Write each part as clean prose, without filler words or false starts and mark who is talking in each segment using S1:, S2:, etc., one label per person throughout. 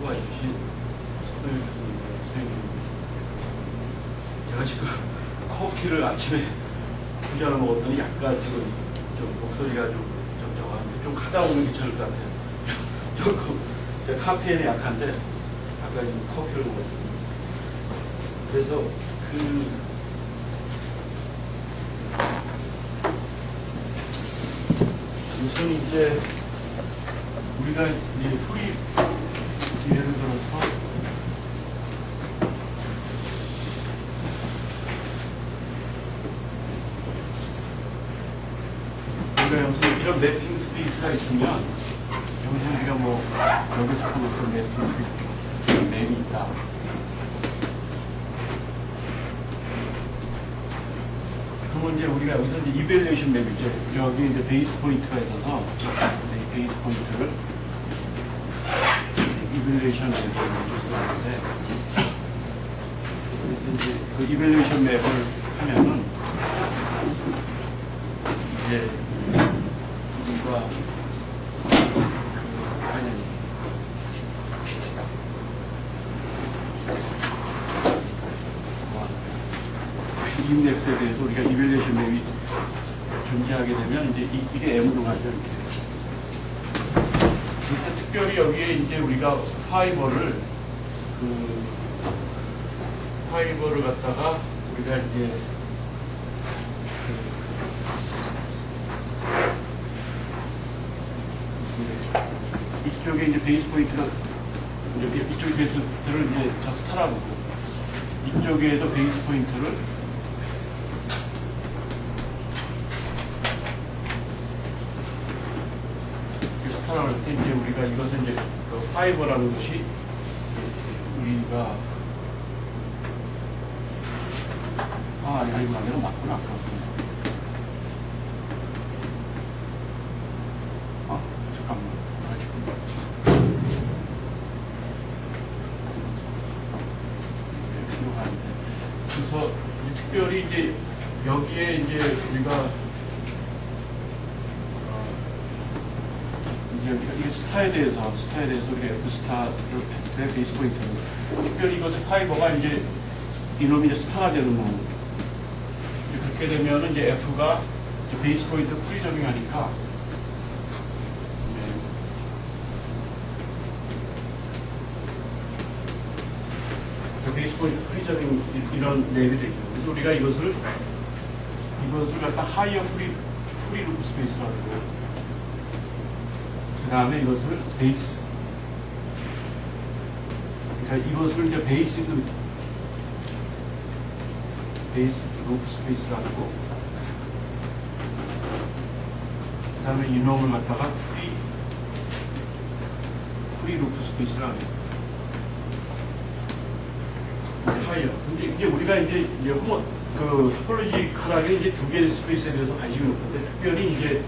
S1: 와주신 소도일 교수님과 제가 지금 커피를 아침에 2잔을 먹었더니 약간 지금 좀 목소리가 좀 저한테 좀 가다 오면 괜찮을 것 같아요. 제가 카페인에 약한데 아까 커피를 먹었거든요. 그래서 우선 이제 우리가 이제 예를 들어서 우리가 여기서 이런 매핑 스페이스가 있으면 여기서 우리가 뭐 여기서 어떤 매핑 스페이스 맵이 있다. 그러면 이제 우리가 여기서 이제 이밸리에이션 맵 있죠. 여기 이제 베이스 포인트가 있어서 베이스 포인트를 이밸리에이션 맵으로 쓰는데 이제 그 이밸리에이션 맵을 하면은 이제 우리가 인덱스에 대해서 우리가 이밸리에이션 맵이 존재하게 되면 이제 이게 M으로 가죠. 이렇게. 그러니까 특별히 여기에 이제 우리가 파이버를 갖다가 우리가 이제 이쪽에 이제 베이스 포인트가 이쪽에 베이스를 이제 저 스타라고 이쪽에도 베이스 포인트를 스타라고 할 때 이제 우리가 이것은 이제 그 파이버라는 것이 우리가 이거 말대로 맞구나. 잠깐만. 그래서 특별히 이제 여기에 이제 우리가 이게 스타에 대해서 우리가 F 스타를 할 때 베이스 포인트 특별히 이것의 파이버가 이제 이놈이 이제 스타가 되는 거 그렇게 되면은 이제 F가 이제 베이스 포인트 프리저빙 하니까 베이스 포인트 프리저빙 이런 맵이 되죠. 그래서 우리가 이것을 갖다 하이어 프리 루프 스페이스라고 하고 그 다음에 이것을 베이스 그러니까 이것을 이제 베이스 루프 스페이스라고 하고 그 다음에 이놈을 갖다가 프리 루프 스페이스라고 해요. 하이어. 근데 이제 우리가 이제 토폴로지컬하게 이제 두 개의 스페이스에 대해서 관심이 높은데 특별히 이제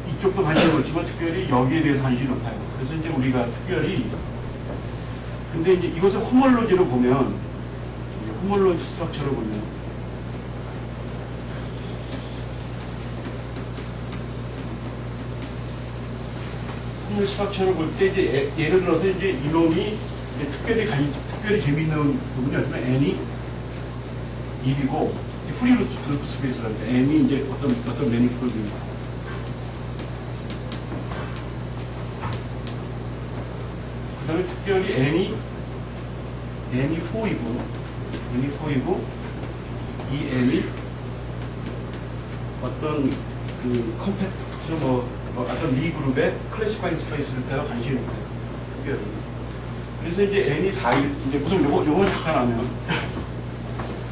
S1: 이쪽도 관심이 높지만 특별히 여기에 대해서 관심이 높아요. 그래서 이제 우리가 특별히 근데 이제 이것을 호몰로지로 보면 호몰로지 스트럭처를 보면 호몰로지 스트럭처를 볼 때 이제 예를 들어서 이제 이놈이 이제 특별히 재미있는 부분이 아니면 n이 1이고 프리 루프 스페이스라고 할 때 n이 이제 어떤 매니폴드입니다. 그 다음에 특별히 n이 4이고 이 n이 어떤 어떤 리 그룹의 클래시파잉 스페이스를 따라 관심이 있어요. 특별히. 그래서 이제 n이 4일, 이제 무슨 요거 잠깐 하면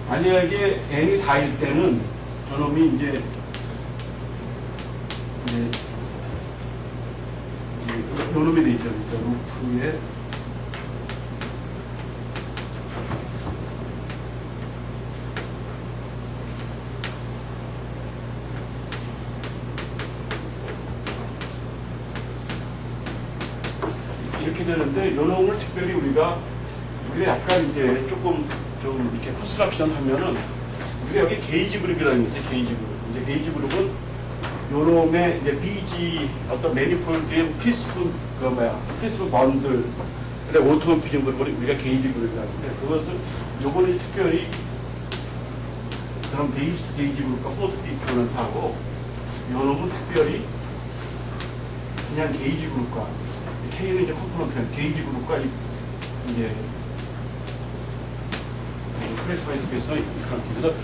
S1: 만약에 n이 4일 때는 저놈이 이제 요놈이 돼 있죠. 그러니까 루프에 이렇게 되는데 요놈을 특별히 우리가 약간 이제 조금 좀 이렇게 컨스트럭션 하면은 우리가 여기 게이지 그룹이라는 게 있어요. 게이지 그룹. 이제 게이지 그룹은 요놈의 이제 BG 어떤 매니폴드의 필수분 번들 근데 오토피즘 그룹을 우리가 게이지 그룹이라고 하는데, 그것은 요거는 특별히 그런 베이스 게이지 그룹과 홈오토피 이퀄런트하고, 요놈은 특별히 그냥 게이지 그룹과, K는 이제 컴포넌트, 게이지 그룹과 이제 클래스파이스 베이스가 그래서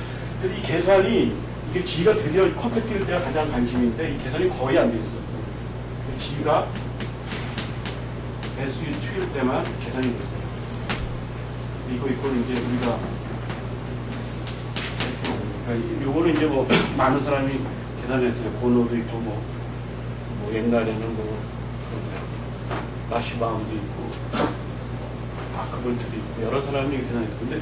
S1: 이 계산이 이게 G가 드디어 컴팩트일 때가 가장 관심인데 이 계산이 거의 안 돼 있어요. G가 SU2일 때만 계산이 됐어요. 이거 이제 우리가 그러니까 요거는 이제 뭐 많은 사람이 계산했어요. 고노도 있고 뭐 옛날에는 뭐 라시바움도 있고 아크볼트도 있고 여러 사람이 계산했어요. 근데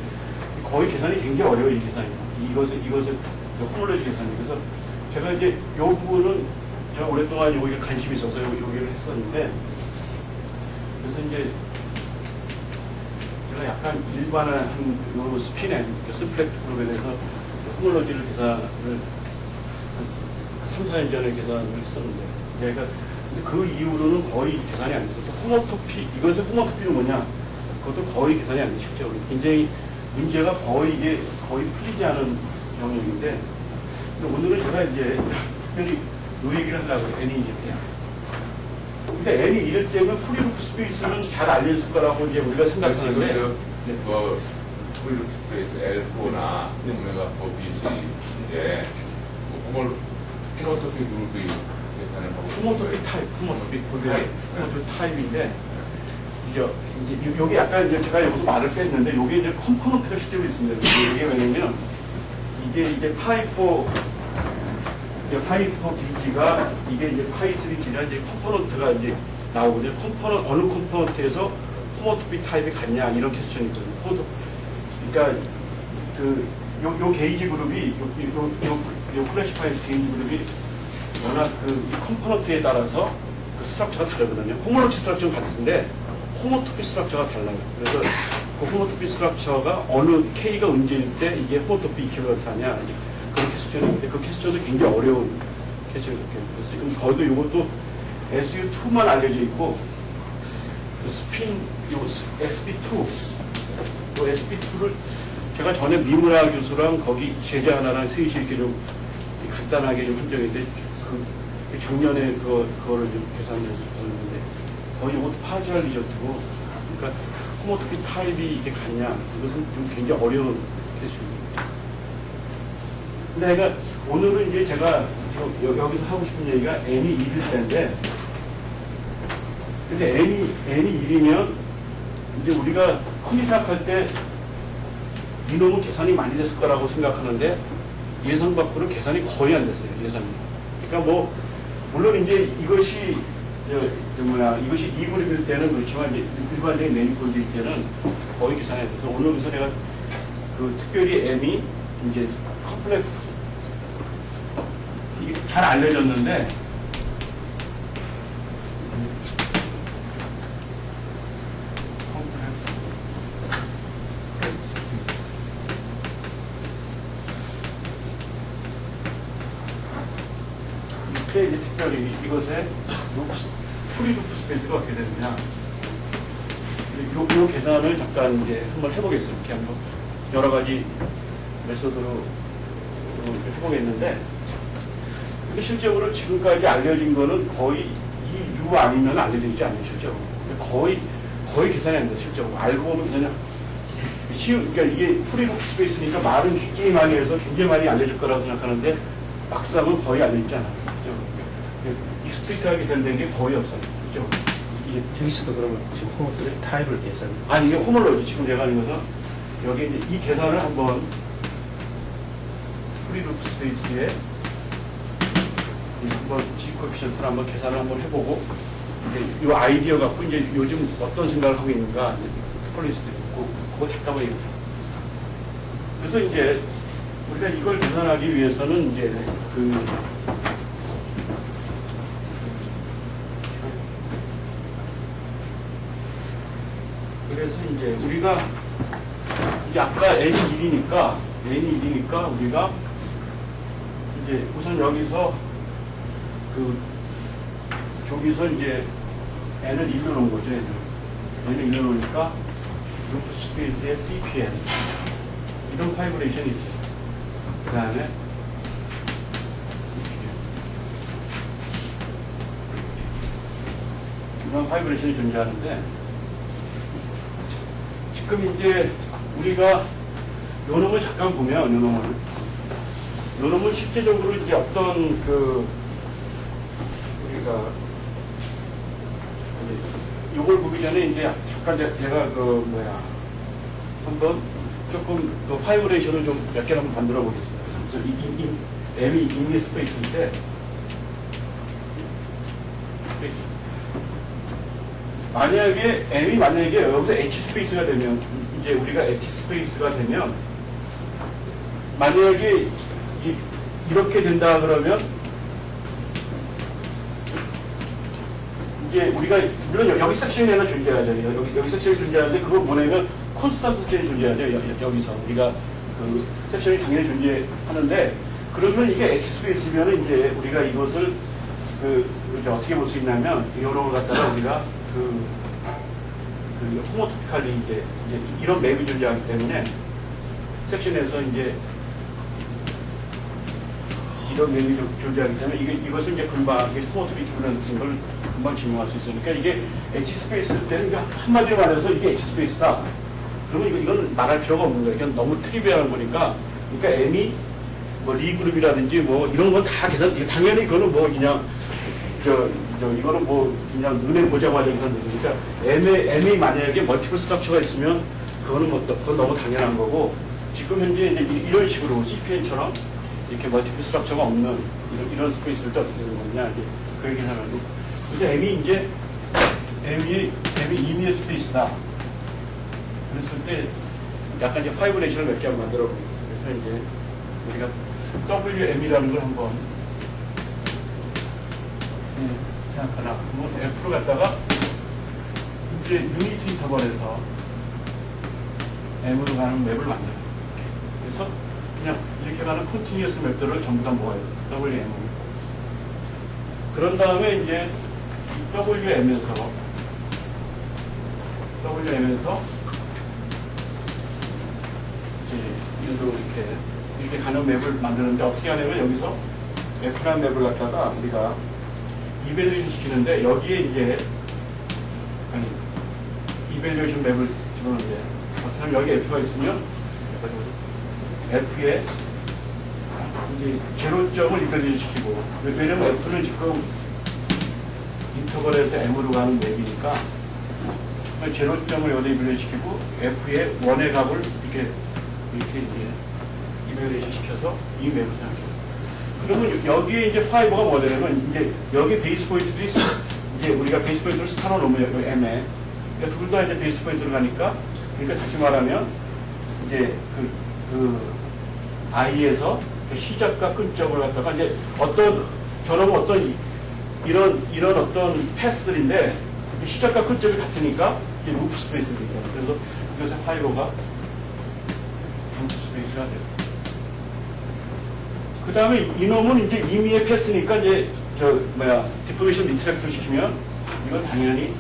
S1: 거의 계산이 굉장히 어려워요. 이 계산이. 이것을 호몰로지 계산이. 그래서 제가 이제 요 부분은 제가 오랫동안 여기에 관심이 있어서 여기를 했었는데, 그래서 이제 제가 약간 일반한 요 스피넷, 스플렉 그룹에 대해서 호몰로지를 계산을 3, 4년 전에 계산을 했었는데, 제가 근데 그 이후로는 거의 계산이 안 됐어요. 호모토피, 이것의 호모토피는 뭐냐? 그것도 거의 계산이 안 돼요. 실제로. 굉장히 문제가 거의 풀리지 않은 영역인데, 근데 오늘은 제가 이제 특별히 이 얘기를 하려고 해요. N이 이제 그냥. 근데 N이 이럴 때는 프리루프 스페이스는 잘 알려질 거라고 이제 우리가 생각하는데.
S2: 지금 뭐 프리루프 스페이스 L4나 오메가 4 BG 이제 그걸 호모토피 그룹이 계산을 하고
S1: 호모토피 타입인데, 이제 여기 약간 이제 제가 여기서 말을 뺐는데, 여기 이제 컴포넌트가 실제로 있습니다. 이게 왜냐면, 이게 파이4 BG가 이게 이제 파이3G가 이제 컴포넌트가 이제 나오거든요. 어느 컴포넌트에서 호모토피 타입이 같냐, 이런 퀘스천이 있거든요. 그러니까, 요 게이지 그룹이, 요 클래시파이즈 게이지 그룹이 워낙 이 컴포넌트에 따라서 그 스트럭처가 다르거든요. 호모로지 스트럭처는 같은데, 호모토피 스트럭처가 달라요. 그래서 그 호모토피 스트럭처가 어느 K가 움직일 때 이게 호모토피 이퀄런트하냐 그런 퀘스천인데 그 퀘스천도 굉장히 어려운 퀘스천이에요. 그래서 지금 거기도 이것도 SU2만 알려져 있고 그 스핀 요 SP2 요 SP2를 제가 전에 미무라 교수랑 거기 제자 하나랑 셋이 이렇게 좀 간단하게 좀 한정인데 그 작년에 그거를 좀 계산해서 보는데 거의 이것도 파지알 리저트고, 그러니까 호모토피 타입이 이게 같냐, 이것은 좀 굉장히 어려운 케이스입니다. 근데 내가 오늘은 이제 제가 여기서 하고 싶은 얘기가 N이 1일 때인데, 근데 N이 1이면 이제 우리가 흔히 생각할 때 이놈은 계산이 많이 됐을 거라고 생각하는데 예상 밖으로 계산이 거의 안 됐어요. 예상이. 그러니까 뭐 물론 이제 이것이 이것이 2그룹일 때는 그렇지만, 이제 일반적인 매니폴드일 때는 거의 계산이 안 돼서, 오늘 그래서 내가 특별히 M이 이제 컴플렉스, 이게 잘 알려졌는데, 이때 이제 특별히 이것에 프리루프 스페이스가 어떻게 되느냐. 이 계산을 잠깐 이제 한번 해보겠습니다. 이렇게 한번 여러 가지 메소드로 해보겠는데, 근데 실제로 지금까지 알려진 거는 거의 이 U 아니면 알려지지 않아요, 실제로. 거의 계산이 안 돼요, 실제로. 알고 보면 그냥 그러니까 이게 프리루프 스페이스니까 말은 굉장히 많이 해서 굉장히 많이 알려질 거라고 생각하는데, 막상은 거의 알려지지 않아요. 익스플리트하게 된 게 거의 없어요. 그죠?
S3: 여기서도 그러면 지금 호모토피 타입을 계산.
S1: 아니, 이게 호몰로지. 지금 제가 하는 것은 여기 이제 이 계산을 한번 프리루프 스페이스에 한번 G 코에피션트를 한번 계산을 한번 해보고, 이 아이디어 갖고 이제 요즘 어떤 생각을 하고 있는가, 폴리스도 있고, 그거 잠깐만 얘기해요. 그래서 이제 우리가 이걸 계산하기 위해서는 이제 그래서 이제 우리가 이제 아까 N이 1이니까 우리가 이제 우선 여기서 여기서 이제 N을 1로 놓은 거죠. N을. 얘는 이러니까 루프 스페이스의 CPN 이런 파이브레이션이 있죠. 그 다음에 이런 파이브레이션이 존재하는데 지금 이제 우리가 요 놈을 잠깐 보면 요 놈을 실제적으로 이제 어떤 그 우리가 요걸 보기 전에 이제 잠깐 제가 그 뭐야 한번 조금 그 파이브레이션을 좀 몇 개 한번 만들어 보겠습니다. 그래서 M이 임의 스페이스인데 만약에 M이 만약에 여기서 H 스페이스가 되면 이제 우리가 H 스페이스가 되면 만약에 이렇게 된다 그러면 이제 우리가 물론 여기 섹션이 하나 존재하죠. 여기 섹션이 존재하는데 그건 뭐냐면 콘스턴트 섹션이 존재하죠. 여기서 우리가 그 섹션이 당연히 존재하는데 그러면 이게 H 스페이스면은 이제 우리가 이것을 이제 어떻게 볼 수 있냐면 이런 걸 갖다가 우리가 그 호모토피칼리 이제 이런 맵이 존재하기 때문에 섹션에서 이제 이런 맵이 존재하기 때문에 이것을 이제 금방 호모토피칼리라는 걸 금방 증명할 수 있으니까 이게 H 스페이스 때는 한마디로 말해서 이게 H 스페이스다. 그러면 이건 말할 필요가 없는 거예요. 이건 너무 트리비얼한 거니까. 그러니까 M이 뭐 리그룹이라든지 뭐 이런 건 다 계산. 당연히 이거는 뭐 그냥 이거는 뭐 그냥 눈에 보자마자 계산되니까 M이 만약에 멀티플 스트럭처가 있으면 그건 너무 당연한 거고 지금 현재 이제 이런 식으로 CPN처럼 이렇게 멀티플 스트럭처가 없는 이런 스페이스를 또 어떻게 되는 거냐 이제 그 얘기를 하는데 그래서 M이 임의의 스페이스다. 그랬을 때 약간 이제 파이브레이션을 몇 개 한번 만들어 보겠습니다. 그래서 이제 우리가 WM이라는 걸 한번 생각하나 그러면 F로 갖다가 이제 유니트 인터벌에서 M으로 가는 맵을 만들어요. 그래서 그냥 이렇게 가는 컨티뉴어스 맵들을 전부 다 모아요. WM으로. 그런 다음에 이제 이 WM에서 이제 이렇게 가는 맵을 만드는데 어떻게 하냐면 여기서 F라는 맵을 갖다가 우리가 이밸류에이션 시키는데 여기에 이제 이밸류에이션 맵을 집어넣는데 어떻게 하면 여기 F가 있으면 F에 이제 제로점을 이밸류에이션 시키고 왜냐면 F는 지금 인터벌에서 M으로 가는 맵이니까 제로점을 여기다 이밸류에이션 시키고 F에 원의 값을 이렇게 이제 이밸류에이션 시켜서 이 맵을 생각해요. 그러면 여기에 이제 파이버가 뭐 되냐면 이제 여기 베이스 포인트들이 이제 우리가 베이스 포인트를 스타로 놓으면 여기 M에 그러니까 둘 다 이제 베이스 포인트로 가니까 그러니까 다시 말하면 이제 그 I에서 시작과 끝점을 갖다가 이제 저런 어떤 이런 어떤 패스들인데 시작과 끝점이 같으니까 이게 루프 스페이스가 되죠. 그래서 이것의 파이버가 루프 스페이스가 돼요. 그 다음에 이놈은 이제 임의의 패스니까 이제 디포메이션 리트랙트를 시키면 이건 당연히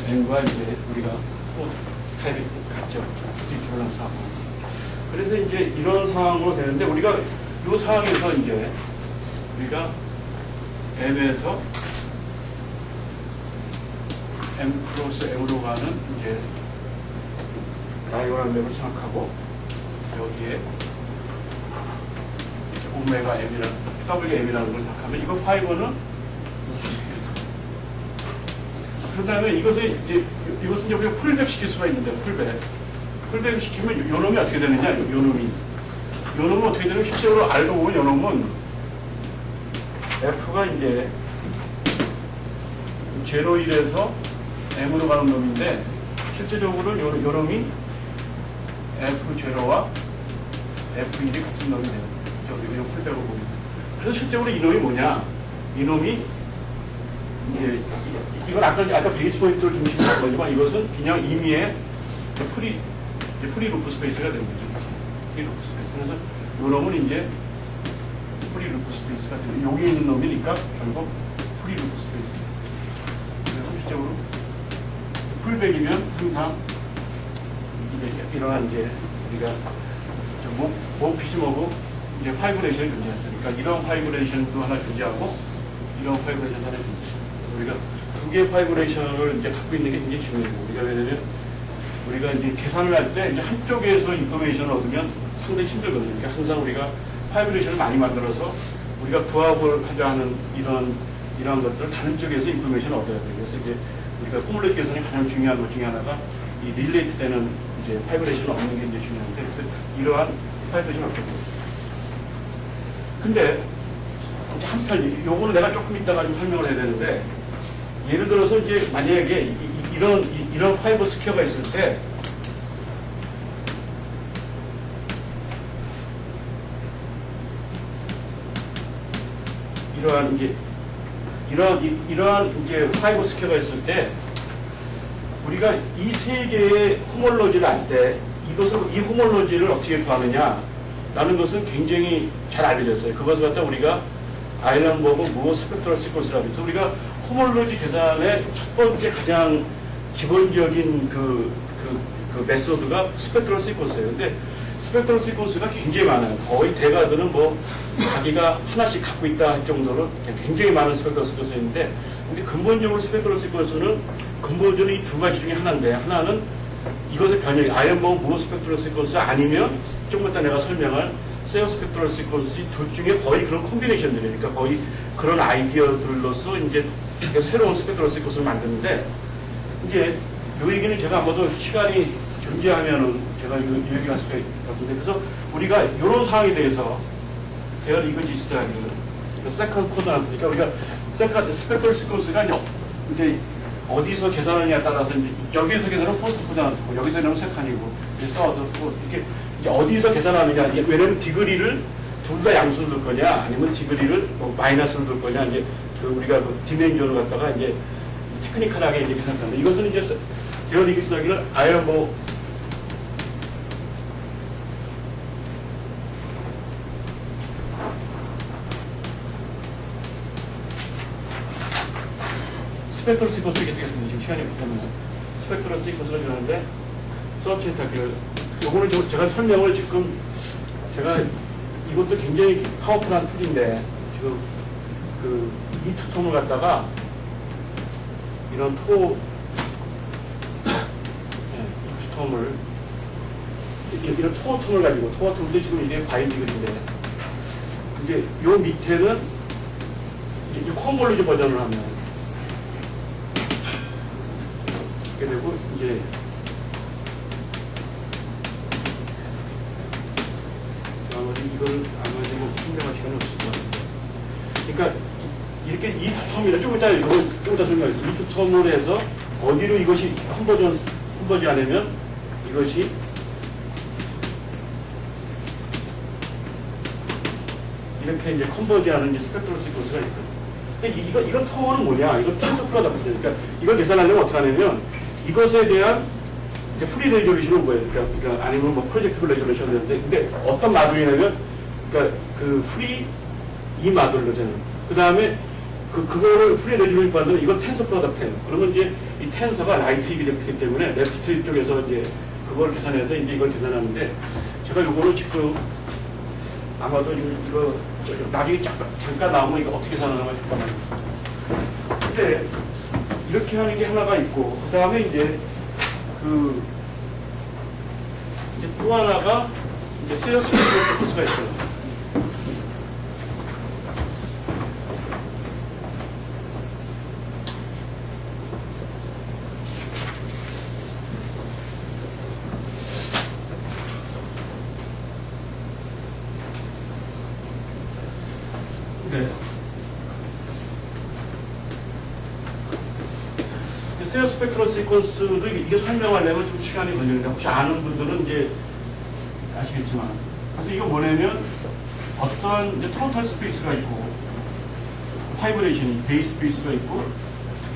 S1: N과 이제 우리가 타입이 같죠. 디큐런스 하고. 그래서 이제 이런 상황으로 되는데 우리가 이 상황에서 이제 우리가 M에서 M 플러스 M으로 가는 이제 다이고널 맵을 생각하고 여기에 오메가 M이라는, WM이라는 걸 생각하면, 이거 파이버는 그 다음에 이것은 이제 우리가 풀백 시킬 수가 있는데, 풀백 시키면 요 놈이 어떻게 되느냐, 요 놈은 어떻게 되냐면, 실제로 알고 보면 요 놈은 F가 이제 0.1에서 M으로 가는 놈인데, 실제적으로는 요 놈이 F0와 F1이 같은 놈이 돼요. 우리가 이 풀백을 보면. 그래서 실제로 이 놈이 뭐냐? 이 놈이 이제 이건 아까 베이스 포인트를 중심으로 한 거지만 이것은 그냥 임의의 프리 루프 스페이스가 되는 거죠. 프리 루프 스페이스. 그래서 이 놈은 이제 프리 루프 스페이스가 되는 여기 있는 놈이니까 결국 프리 루프 스페이스. 그래서 실제로 풀백이면 항상 이제 이러한 이제 우리가 모피즘하고 이제 파이브레이션이 존재하죠. 그러니까 이런 파이브레이션도 하나 존재하고 이런 파이브레이션도 하나 존재해요. 우리가 두 개의 파이브레이션을 이제 갖고 있는 게 굉장히 중요해요. 우리가 왜냐면 우리가 이제 계산을 할 때 이제 한쪽에서 인포메이션을 얻으면 상당히 힘들거든요. 그러니까 항상 우리가 파이브레이션을 많이 만들어서 우리가 부합을 하자 하는 이러한 것들을 다른 쪽에서 인포메이션을 얻어야 돼요. 그래서 이제 우리가 포뮬레이션 계산이 가장 중요한 것 중에 하나가 이 릴레이트 되는 이제 파이브레이션을 얻는 게 이제 중요한데, 그래서 이러한 파이브레이션을 얻게 됩니다. 근데 이제 한편, 요거는 내가 조금 이따가 좀 설명을 해야 되는데, 예를 들어서 이제 만약에 이런 파이브 스퀘어가 있을 때, 이러한 이제 파이브 스퀘어가 있을 때, 우리가 이 세 개의 호몰로지를 알 때, 이 호몰로지를 어떻게 구하느냐라는 것은 굉장히 잘 알려졌어요. 그것을 갖다 우리가 아일랜버그 무어 스펙트럴 시퀀스라고 해서 우리가 호몰로지 계산의 첫 번째 가장 기본적인 그 메소드가 스펙트럴 시퀀스예요. 근데 스펙트럴 시퀀스가 굉장히 많아요. 거의 대가들은 뭐 자기가 하나씩 갖고 있다 할 정도로 굉장히 많은 스펙트럴 시퀀스가 있는데, 근데 근본적으로 스펙트럴 시퀀스는 근본적으로 이 두 가지 중에 하나인데, 하나는 이것의 변형이 아일랜버그 무어 스펙트럴 시퀀스 아니면 조금 이따 내가 설명할 세어 스펙트럴 시퀀스 둘 중에 거의 그런 콤비네이션들이에요. 그러니까 거의 그런 아이디어들로서 이제 새로운 스펙트럴 시퀀스를 만드는데, 이제 이 얘기는 제가 아마도 시간이 존재하면은 제가 이거 얘기할 수가 있을 것 같은데, 그래서 우리가 이런 상황에 대해서 대열 이건 지스트하기는 세컨드 코드라는, 그러니까 우리가 세컨드 스펙트럴 시퀀스가 이제 어디서 계산하느냐에 따라서 이제 여기서 계산은 퍼스트 코드라는, 여기서 계산은 세컨이고, 그래서 이렇게 이제 어디서 계산하느냐, 왜냐면 디그리를 둘 다 양수를 둘 거냐, 아니면 디그리를 뭐 마이너스를 둘 거냐, 이제 그 우리가 그 디멘전을 갖다가 이제 테크니컬하게 이제 계산하는데, 이것은 이제 대열 이건 지스트하기는 아예 뭐 스펙트럴 시퀀스를 계속했습니다. 지금 시간이 없기 때문에 스펙트럴 시퀀스를 주는데, 서치인터뷰 요거는 제가 설명을 지금 제가 이것도 굉장히 파워풀한 툴인데, 지금 이 투텀을 갖다가 이런 이 투텀을 이런 토어텀을 가지고, 토어텀도 지금 이게 바이디글인데, 이제 요 밑에는 이제 콘볼리지 버전을 하면 이렇게 되고, 이제 이걸 아마 지금 설명할 시간이 없을 것 같은데, 그러니까 이렇게 이 투텀이나 좀 이따 설명하겠습니다. 이 투텀을 해서 어디로 이것이 컨버지 하려면 이것이 이렇게 이제 컨버지하는 스펙트럴 시퀀스가 있어요. 근데 이거 터는 뭐냐? 이거 텐서 프로덕트. 그러니까 이걸 계산하려면 어떻게 하냐면, 이것에 대한 이제 프리 레졸루션은 뭐예요? 그러니까 아니면 뭐 프로젝트 레졸루션이 되는데, 근데 어떤 마블이냐면, 그러니까 그 프리 이 마블로잖아요. 그 다음에 그거를 프리 레졸루션 받으면 이걸 텐서 프로덕트예요. 그러면 이제 이 텐서가 라이트 입이 됐기 때문에 레프트 쪽에서 이제 그걸 계산해서 이제 이걸 계산하는데, 제가 요거를 지금 아마도 이거 나중에 잠깐 나오면 이거 어떻게 계산하나 잠깐만. 근데 이렇게 하는 게 하나가 있고, 그 다음에 이제 이제 또 하나가 이제 세어스 코스가 있어요. 세어 스펙트럴 시퀀스도 이게 설명하려면 좀 시간이 걸리는데, 혹시 아는 분들은 이제 아시겠지만, 그래서 이거 뭐냐면 어떤 이제 토탈 스페이스가 있고, 파이브레이션이 베이스 스페이스가 있고,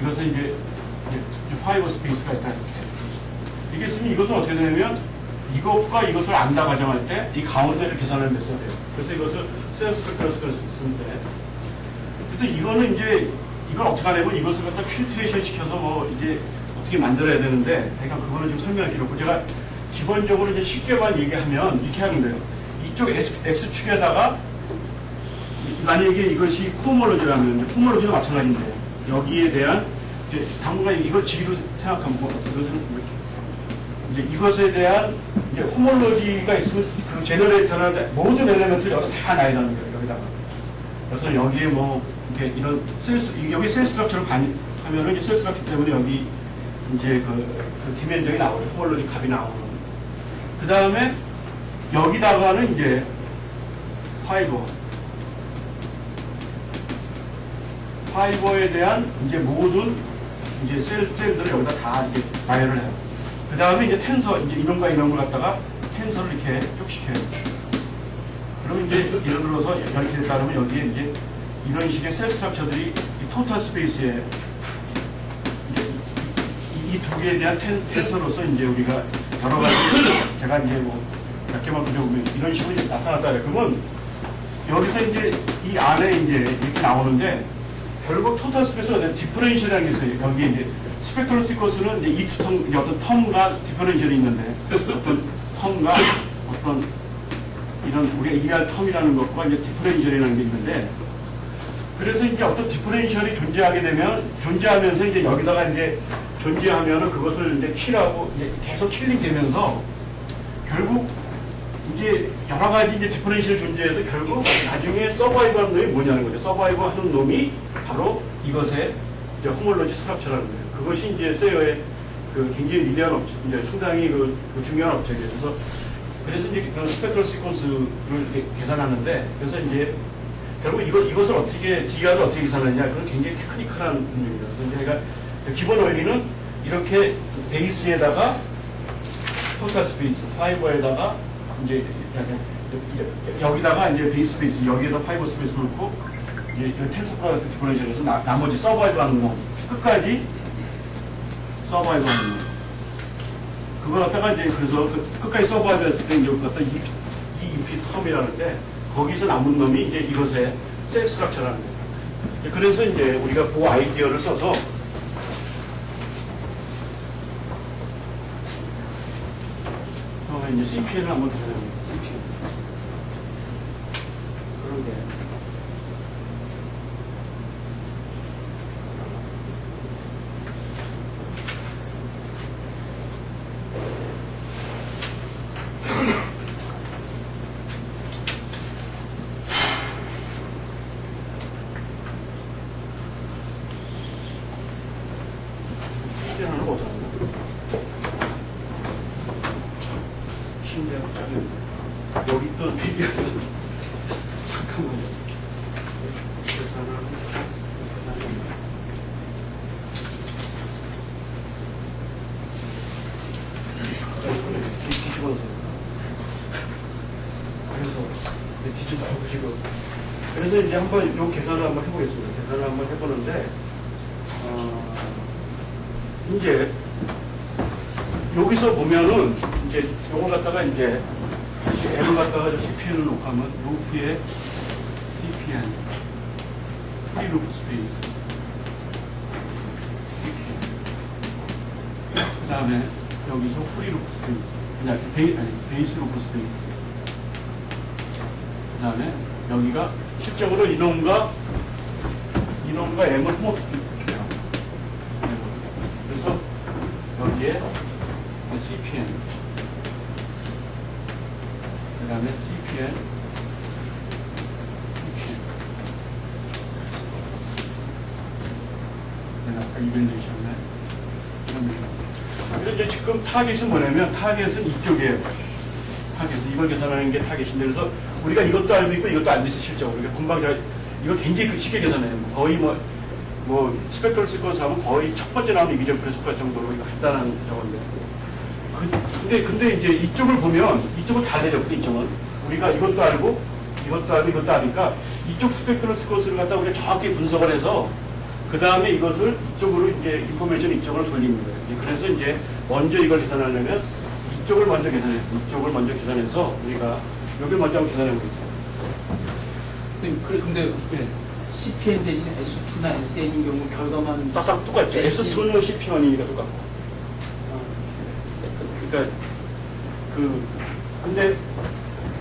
S1: 이것은 이제 파이브 스페이스가 있다 이렇게. 이게 있으면 이것은 어떻게 되냐면, 이것과 이것을 안다 가정할 때 이 가운데를 계산하는 데 써야 돼요. 그래서 이것을 세어 스펙트럴 시퀀스인데, 그래서 이거는 이제 이걸 어떻게 하냐면, 이것을 갖다 필트레이션 시켜서 뭐 이제 어떻게 만들어야 되는데, 그러니까 그거는 좀 설명할 필요 없고, 제가 기본적으로 이제 쉽게만 얘기하면 이렇게 하는 거예요. 이쪽 X축에다가, 만약에 이것이 코모로지라면, 코모로지도 마찬가지인데, 여기에 대한, 이제 당분간 이걸 G로 생각하면, 이것은 이렇게. 이제 이것에 대한, 이제 호몰로지가 있으면 그 제너레이터나 모든 엘리먼트를 여기다 다 놔야되는 거예요, 여기다가. 그래서 여기에 뭐, 이렇게 이런 여기 셀 스트럭처를 하면은 이제 셀 스트럭처 때문에 여기 이제 그 디멘전이 나오고, 호몰로지 값이 나오는. 그 다음에 여기다가는 이제 파이버에 대한 이제 모든 이제 셀들을 여기다 다 이제 나열을 해요. 그 다음에 이제 텐서, 이제 이런과 이런 걸 갖다가 텐서를 이렇게 쭉 시켜요. 그러면 이제 예를 들어서 이렇게 따르면 여기에 이제 이런 식의 셀 스트럭처들이 이 토탈 스페이스에 이 두 개에 대한 텐서로서 이제 우리가 여러 가지 제가 이제 뭐 몇 개만 그려보면 이런 식으로 이제 나타났다 그래요. 그러면 여기서 이제 이 안에 이제 이렇게 나오는데 결국 토탈 스페이스가 디퍼런셜이라는 게 있어요. 여기 이제 스펙트럴 시퀀스는 이제 이 두 어떤 텀과 디퍼런셜이 있는데 어떤 텀과 어떤 이런 우리가 ER 텀이라는 것과 이제 디퍼런셜이라는 게 있는데 그래서 이제 어떤 디퍼런셜이 존재하면서 이제 여기다가 이제 존재하면은 그것을 이제 킬하고 이제 계속 킬링 되면서 결국 이제 여러 가지 이제 디퍼런셜이 존재해서 결국 나중에 서바이브 하는 놈이 뭐냐는 거죠. 서바이브 하는 놈이 바로 이것의 이제 호몰로지 스트럭처라는 거예요. 그것이 이제 세어의 그 굉장히 위대한 업체, 이제 상당히 그 중요한 업체예요. 그래서 이제 그런 스펙트럴 시퀀스를 이렇게 계산하는데, 그래서 이제 결국 이것을 어떻게, DR을 어떻게 계산하느냐, 그건 굉장히 테크니컬한 분야입니다. 그래서 이제 제가 기본 원리는 이렇게 베이스에다가 토탈 스페이스, 파이버에다가 이제 여기다가 이제 베이스 스페이스, 여기에다 파이버 스페이스 놓고 이제 텐서 프로덕트 디퍼런셜에서 나머지 서바이브 하는 놈, 끝까지 서바이브 하는 놈. 그걸 갖다가 이제 그래서 끝까지 서바이브 했을 때 이제 그걸 갖다 EEP 텀이라는데 거기서 남은 놈이 이제 이것의 셀 스트럭처라는 거예요. 그래서 이제 우리가 그 아이디어를 써서 이제 CPN을 한번 계산해봅니다. CPN. 그런 게. CPN은 어떻게 여기 또 비디오 잠깐만요. 뒤집어서 그래서 이제 한번 요 계산을 한번 해보겠습니다. 계산을 한번 해보는데 이제 여기서 보면은 이제 요걸 갖다가 이제 다시 M을 갖다가 CPN을 놓고 하면 루프에 CPN 프리 루프 스페이스 CPN 그 다음에 여기서 프리 루프 스페이스 그냥 베이스 루프 스페이스 그 다음에 여기가 실적으로 이놈과 M을 호모토픽해요. 그래서 여기에 CPN 그 다음에 CPN 아까 이벤레이션에 그래서 이제 지금 타겟은 뭐냐면 타겟은 이쪽이에요. 타겟은 이걸 계산하는 게 타겟인데 그래서 우리가 이것도 알고 있고 이것도 알고 있어 실적으로. 우리가 금방 제가 이거 굉장히 쉽게 계산해요. 거의 뭐 스펙트럴 시퀀스 하면 거의 첫 번째 나오는 이기전 프레스과 정도로 이거 간단한 저건데. 근데 이제 이쪽을 보면 이쪽은 다 내렸거든. 이쪽은 우리가 이것도 알고 이것도 아니까 이쪽 스펙트럴 시퀀스를 갖다 우리가 정확히 분석을 해서 그 다음에 이것을 이쪽으로 이제 인포메이션 이쪽으로 돌리는 거예요. 그래서 이제 먼저 이걸 계산하려면 이쪽을 먼저 계산해서 우리가 여기를 먼저 한번 계산해 보겠습니다.
S4: 근데
S1: 네.
S4: CPN 대신 S2나 SN인 경우 결과만
S1: 딱 똑같죠. S2는 CP1이니까 똑같고 그러니까 근데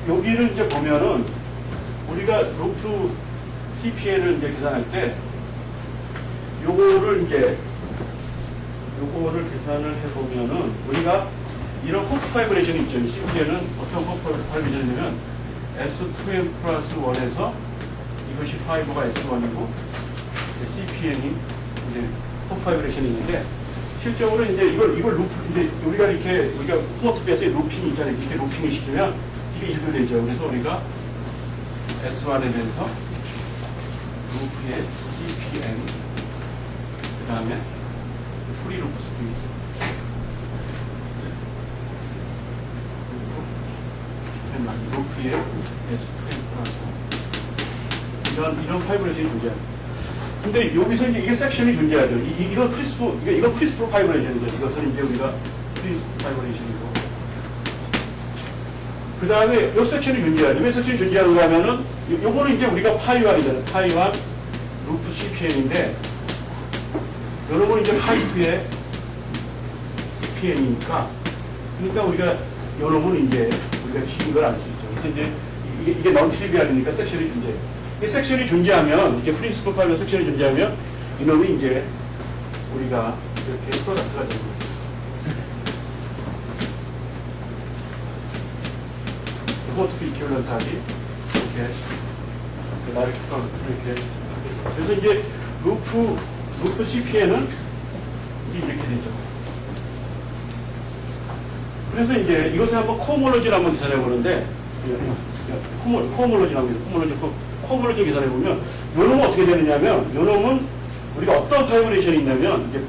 S1: 여기를 이제 보면은 우리가 루프 CPN을 이제 계산할 때 요거를 계산을 해보면은 우리가 이런 호프 파이브레이션이 있죠. CPN은 어떤 호프 파이브레이션이냐면 S2M 플러스 1에서 이것이 5가 S1이고 CPN이 이제 호프 파이브레이션이 있는데 실적으로 이제 이걸 루프 이제 우리가 호모토피아에서 루핑이 있잖아요. 이렇게 루핑을 시키면 이게 1도 되죠. 그래서 우리가 S1에 대해서 루프의 CPN 그 다음에 프리 루프 스페이스 루프의 S2M 플러스 이런 파이브레이션이 존재합니다. 근데 여기서 이제 이게 섹션이 존재하죠. 이건 크리스프 파이브레이션이죠. 이것은 이제 우리가 크리스프 파이브레이션이고. 그 다음에 이 섹션이 존재하죠. 왜 섹션이 존재하는가 하면은, 요거는 이제 우리가 파이1이잖아요. 파이1 루프 CPN인데, 요놈은 이제 파이2의 CPN이니까, 그러니까 우리가 요놈은 이제 우리가 지금 걸 알 수 있죠. 그래서 이제 이게 넌 트리비얼이니까 섹션이 존재해요. 이 섹션이 존재하면, 이게 프린시플 파일로 섹션이 존재하면, 이놈이 이제 우리가 이렇게 프로덕트가 되는 거죠. 호모토피 이퀴벌런트하기 이렇게 나를 이렇게. 그래서 이제 루프 CPN은 이렇게 되죠. 그래서 이제 이것을 한번 코모로지를 한번 계산해 보는데, 코모로지 계산해 보면, 요 놈은 어떻게 되느냐면, 요 놈은 우리가 어떤 파이브레이션이 있냐면, 이제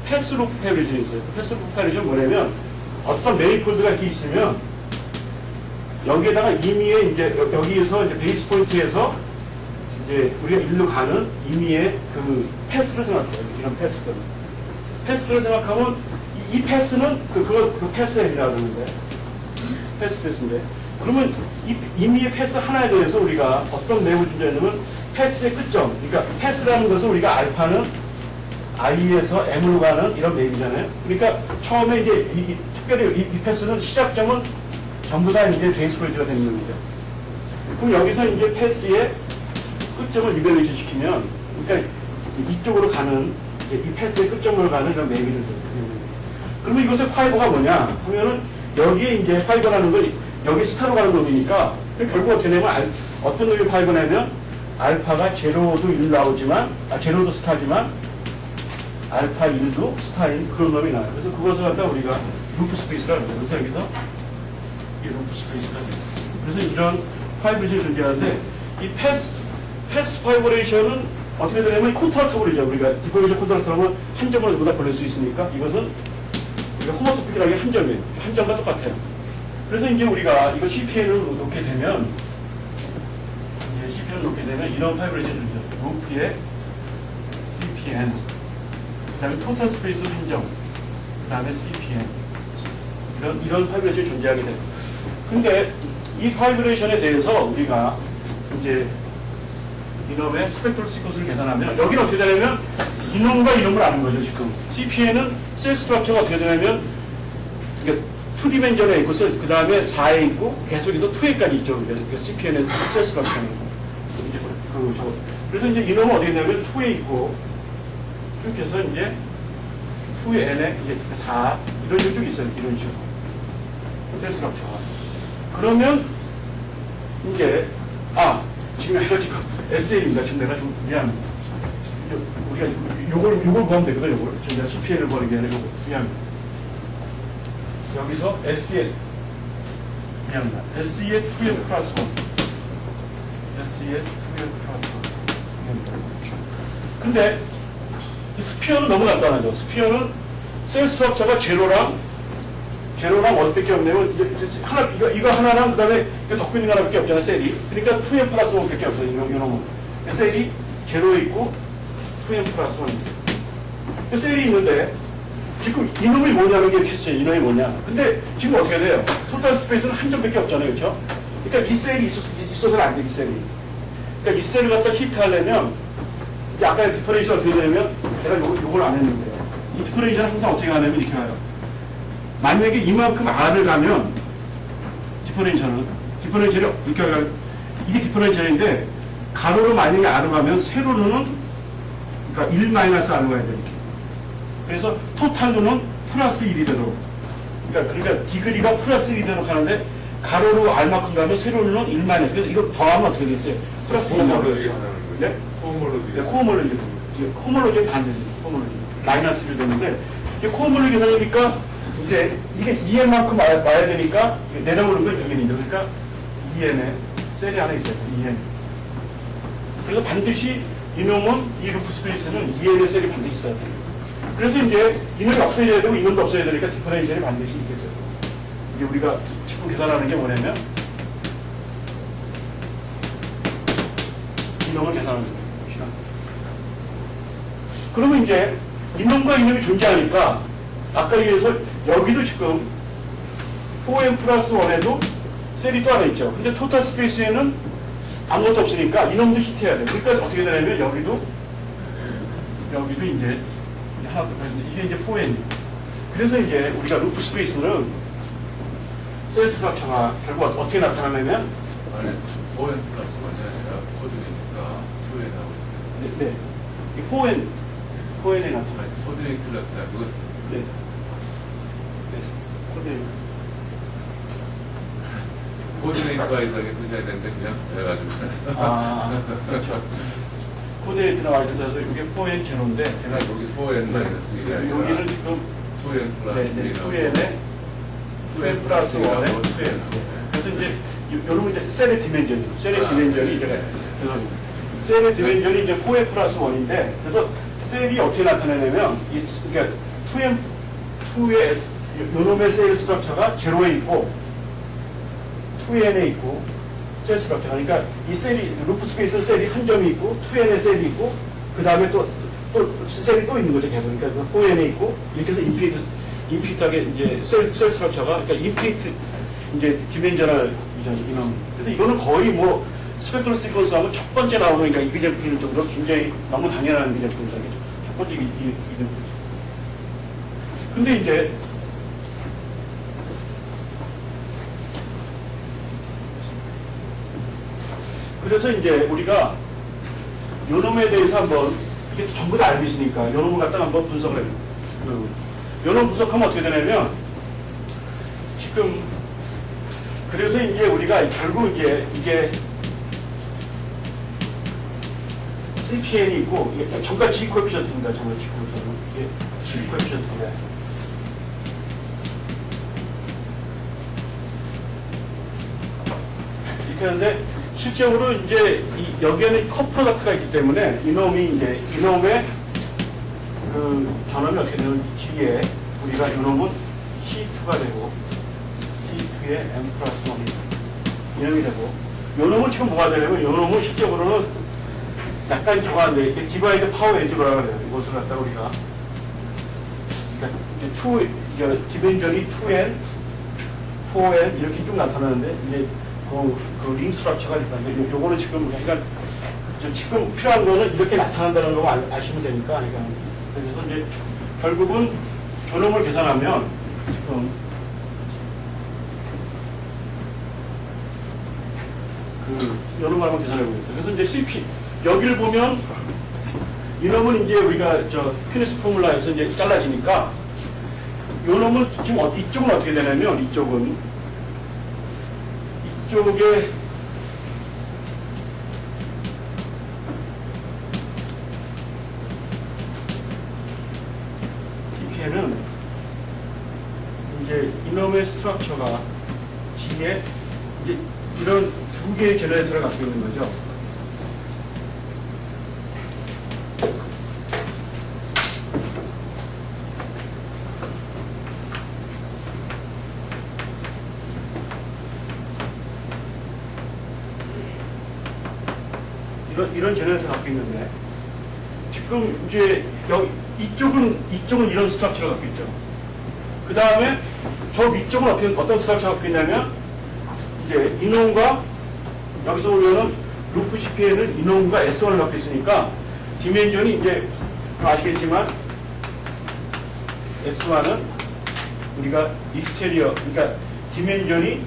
S1: 패스 루프 파이브레이션이 있어요. 패스 루프 파이브레이션은 뭐냐면, 어떤 메이폴드가 이렇게 있으면, 여기에다가 임의의 이제, 여기에서 이제 베이스 포인트에서, 이제 우리가 일로 가는 임의의 그 패스를 생각해요. 이런 패스들. 패스를 생각하면, 이 패스는 그 패스앱이라고 하는데, 패스인데, 그러면 이 임의의 패스 하나에 대해서 우리가 어떤 맵을 준비하냐면 패스의 끝점. 그러니까 패스라는 것은 우리가 알파는 I에서 M으로 가는 이런 맵이잖아요. 그러니까 처음에 이제 특별히 이 패스는 시작점은 전부 다 이제 베이스 포인트가 되는 겁니다. 그럼 여기서 이제 패스의 끝점을 이벨레이션 시키면, 그러니까 이쪽으로 가는, 이 패스의 끝점으로 가는 이런 맵이 되는 거예요. 그러면 이것의 파이버가 뭐냐 하면은 여기에 이제 파이버라는 건 여기 스타로 가는 놈이니까 결국 어떻게 되면 어떤 놈이 파이버냐면 알파가 제로도 1 나오지만 제로도 스타지만 알파 1도 스타인 그런 놈이 나와요. 그래서 그것을 갖다 우리가 루프 스페이스라고 해요. 그래서 여기서 이 루프 스페이스가 돼요. 그래서 이런 파이브레이션이 존재하는데 이 패스 파이브레이션은 어떻게 되냐면 콘트라크블이죠. 우리가 디포메이션 콘트라크블은 한 점으로 보다 벌릴 수 있으니까 이것은 우리가 호모토픽이라는 게 한 점이에요. 한 점과 똑같아요. 그래서 이제 우리가 이거 CPN을 놓게 되면, 이런 파이브레이션을 주죠. 루프의 CPN, 그 다음에 토탈 스페이스 한 점, 그 다음에 CPN. 이런 파이브레이션이 존재하게 돼요. 근데 이 파이브레이션에 대해서 우리가 이제 이놈의 스펙트럴 시퀀스를 계산하면, 여기는 어떻게 되냐면, 이놈과 이놈을 아는 거죠, 지금. CPN은 셀 스트럭처가 어떻게 되냐면, 그러니까 2디멘전에 있고, 그 다음에 4에 있고, 계속해서 2에까지 있죠. 그러니까 CPN의 셀 스트럭처는. 그래서 이제 이놈은 어떻게 되냐면, 2에 있고, 쭉 해서 이제, 2N에 이제 4, 이런 식으로 쭉 있어요. 이런 식으로. 셀 스트럭처가. 그러면, 이제, 지금 이거 지금 SA입니다. 지금 내가 좀 미안합니다. 우리가 요걸 구하면 되거든, 요걸. 지금 내가 CPN을 구하는 게 아니라 요거. 미안합니다. 여기서 SE의, 미안합니다. SE의 2M 플러스 1. SE의 2M 플러스 1. 근데, 이 스피어는 너무 간단하죠. 스피어는 셀 스트럭처가 제로랑 어디밖에 없냐면, 이거 하나랑, 그 다음에 덮고 있는 거 하나밖에 없잖아요, 셀이. 그러니까 2M 플러스 1밖에 없어요, 이놈은. 셀이 제로에 있고, 2M 플러스 1. 셀이 있는데, 지금 이놈이 뭐냐는 게 이렇게 했어요. 이놈이 뭐냐. 근데 지금 어떻게 돼요? 토탈 스페이스는 한 점밖에 없잖아요. 그렇죠? 그러니까 이 셀이 있어서는 안 돼, 이 셀이. 그러니까 이 셀을 갖다 히트하려면, 이제 아까 디퍼레이션 어떻게 되냐면, 제가 요걸 안 했는데, 이 디퍼레이션은 항상 어떻게 가냐면 이렇게 가요. 만약에 이만큼 R을 가면 디퍼런셜이 이렇게 가면 이게 디퍼런셜인데 가로로 만약에 R을 가면 세로로는 그러니까 1 마이너스 R로 가야 돼 이렇게. 그래서 토탈로는 플러스 1이 되도록. 그러니까 디그리가 플러스 1이 되도록 하는데 가로로 R만큼 가면 세로로는 1 마이너스. 그래서 이거 더하면 어떻게 되겠어요? 플러스 1 나오죠. 네? 코어몰로지. 코어몰로지 반대죠. 코어몰로지. 마이너스 1 되는데 코어몰로지 계산이니까 이제 이게 2n만큼 와야 되니까 내려오는 건 2n이죠. 그러니까 2n에 셀이 하나 있어요. 2n. 그래서 반드시 이놈은 이 루프 스페이스는 2n의 셀이 반드시 있어야 돼요. 그래서 이제 이놈이 없어져야 되고 이놈도 없어야 되니까 디퍼런셜이 반드시 있겠어요. 이제 우리가 지금 계산하는 게 뭐냐면 이놈을 계산하는 거예요. 그러면 이제 이놈과 이놈이 존재하니까 아까 얘기해서 여기도 지금 4n 플러스 1에도 셀이 또 하나 있죠. 근데 토탈 스페이스에는 아무것도 없으니까 이놈도 히트해야 돼요. 그러니까 어떻게 되냐면 여기도 이제 하나 더 이게 이제 4n이에요. 그래서 이제 우리가 루프 스페이스는 셀 스트럭처가 결국 어떻게 나타나냐면
S2: 아니 4n 플러스 1이 아니라 코드네이트가 2에 나오죠.
S1: 네. 이 4n에 나타나요.
S2: 코드네이트 틀렸다. 그거
S1: 네.
S2: 코드네이트와 이상하게 쓰셔야 되는데 그냥 해가지고.
S1: 그렇죠. 코드에 들어가 있어서 이게 4n 제로인데 제가
S2: 여기 4n 마이너스 1이 아니라
S1: 여기는 지금
S2: 2n 플러스 1이
S1: 2n 플러스 1에 2n. 그래서 이제 요런 이제 셀의 디멘전이에요. 셀의 디멘전이 이제 그래서 셀의 디멘전이 이제 4n 플러스 1인데 그래서 셀이 어떻게 나타나냐면 그러니까 2의 요놈의 셀 스트럭처가 제로에 있고 2n에 있고 셀 스트럭처. 그러니까 이 셀이 루프 스페이스 셀이 한 점이 있고 2n에 셀이 있고 그 다음에 또 셀이 또 있는 거죠. 계속. 그러니까 4n에 있고 이렇게 해서 인피니트하게 이제 셀 스트럭처가 그러니까 인피니트 이제 디멘저널 이놈. 근데 이거는 거의 뭐 스펙트럴 시퀀스 하면 첫 번째 나오는 그러니까 이그젠플일 정도로 굉장히 너무 당연한 이그젠플이다. 첫 번째 이그젠플. 근데 이제 그래서 이제 우리가 요놈에 대해서 한번 이게 전부 다 알고 있으니까 요놈을 갖다가 한번 분석을 해요. 요놈 분석하면 어떻게 되냐면 지금 그래서 이제 우리가 결국 이게 CPN이 있고 이게 전가 G 코에피션트입니다. 전가 G 코에피션트. 이게 G 코에피션트인데 이렇게 하는데 실제로 이제 여기에는 컷 프로덕트가 있기 때문에 이놈이 이제 이놈의 그 전원이 어떻게 되면 G에 우리가 이놈은 C2가 되고 C2에 M 플러스 1이 이놈이 되고 이놈은 지금 뭐가 되냐면 이놈은 실제로는 약간 저거 한데 이게 디바이드 파워 에지로라고 해요. 이것을 갖다 우리가 그러니까 이제 디멘전이 2n, 4n 이렇게 좀 나타나는데 이제 그 링 스트럭처가 있다는데 요거는 지금 그러니까 지금 필요한 거는 이렇게 나타난다는 거 아시면 되니까 그러니까 그래서 이제 결국은 요놈을 계산하면 지금 그 요놈을 한번 계산해 보겠어요. 그래서 이제 CP 여기를 보면 이놈은 이제 우리가 저 퀴네스 포뮬라에서 이제 잘라지니까 요놈은 지금 이쪽은 어떻게 되냐면 이쪽에 TPN은 이제 이놈의 스트럭처가 G에 이제 이런 두 개의 제너레이터를 갖고 있는 거죠. 이런 제너레이터를 갖고 있는데 지금 이제 이쪽은 이런 스트럭처를 갖고 있죠. 그 다음에 저 위쪽은 어떤 스트럭처를 갖고 있냐면 이제 이놈과 여기서 보면은 루프 CP에는 이놈과 S1을 갖고 있으니까 디멘전이 이제 아시겠지만 S1은 우리가 익스테리어, 그러니까 디멘전이